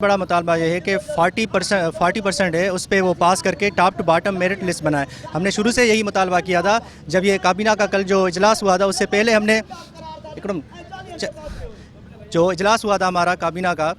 बड़ा मुतालबा ये है कि 40% है उस पर वो पास करके top to bottom merit list बनाए। हमने शुरू से यही मुतालबा किया था। जब ये काबीना का कल जो इजलास हुआ था उससे पहले हमने जो इजलास हुआ था हमारा काबीना का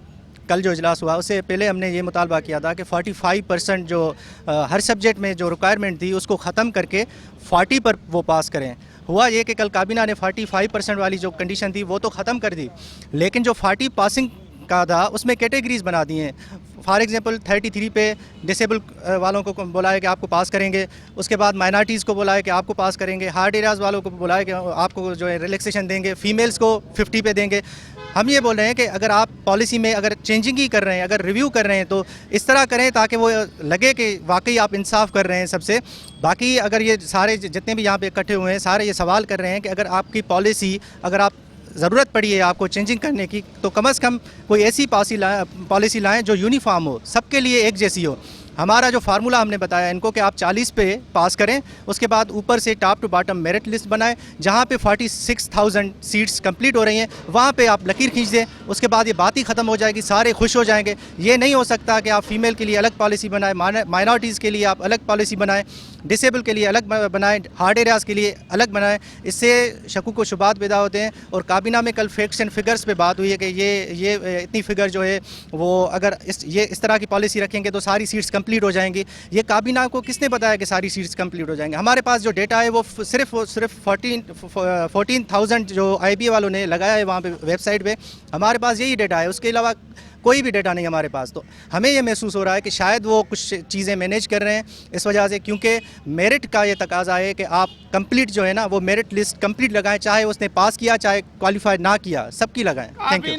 कल जो इजलास हुआ उससे पहले हमने ये मुतालबा किया था कि 45% जो हर सब्जेक्ट में जो रिक्वायरमेंट थी उसको ख़त्म करके 40 पर वो पास करें। हुआ ये कि कल काबीना ने 45% वाली जो कंडीशन थी वो तो ख़त्म कर दी, लेकिन जो 40 पासिंग का था उसमें कैटेगरीज बना दी हैं। फॉर एग्जांपल 33 पे डिसेबल वालों को बोला है कि आपको पास करेंगे, उसके बाद माइनॉरिटीज़ को बोला है कि आपको पास करेंगे, हार्ड एरियाज़ वालों को बोला है कि आपको जो है रिलैक्सेशन देंगे, फीमेल्स को 50 पे देंगे। हम ये बोल रहे हैं कि अगर आप पॉलिसी में अगर चेंजिंग ही कर रहे हैं, अगर रिव्यू कर रहे हैं तो इस तरह करें ताकि वो लगे कि वाकई आप इंसाफ कर रहे हैं सबसे। बाकी अगर ये सारे जितने भी यहाँ पे इकट्ठे हुए हैं सारे ये सवाल कर रहे हैं कि अगर आपकी पॉलिसी अगर आप ज़रूरत पड़ी है आपको चेंजिंग करने की तो कम से कम कोई ऐसी पॉलिसी लाएँ जो यूनिफॉर्म हो, सबके लिए एक जैसी हो। हमारा जो फार्मूला हमने बताया इनको कि आप 40 पे पास करें, उसके बाद ऊपर से top to bottom merit list बनाएं। जहाँ पे 46,000 सीट्स कंप्लीट हो रही हैं वहाँ पे आप लकीर खींच दें, उसके बाद ये बात ही ख़त्म हो जाएगी, सारे खुश हो जाएंगे। ये नहीं हो सकता कि आप फीमेल के लिए अलग पॉलिसी बनाएं, माइनॉरिटीज़ के लिए आप अलग पॉलिसी बनाएं, डिसेबल के लिए अलग बनाएं, हार्ड एरियाज़ के लिए अलग बनाएं। इससे शकूक व शुबात पैदा होते हैं। और काबीना में कल फैक्ट्स एंड फिगर्स पे बात हुई है कि ये इतनी फ़िगर जो है वो अगर इस तरह की पॉलिसी रखेंगे तो सारी सीट्स कंप्लीट हो जाएंगी। ये काबीना को किसने बताया कि सारी सीट्स कंप्लीट हो जाएंगे? हमारे पास जो डेटा है वो सिर्फ 14,000 जो IBA वालों ने लगाया है वहाँ पे वेबसाइट पे, हमारे पास यही डेटा है, उसके अलावा कोई भी डेटा नहीं हमारे पास। तो हमें ये महसूस हो रहा है कि शायद वो कुछ चीज़ें मैनेज कर रहे हैं इस वजह से, क्योंकि मेरिट का ये तकाजा है कि आप कंप्लीट जो है ना वो मेरिट लिस्ट कंप्लीट लगाएं, चाहे उसने पास किया चाहे क्वालिफाई ना किया, सबकी लगाएं। Thank you.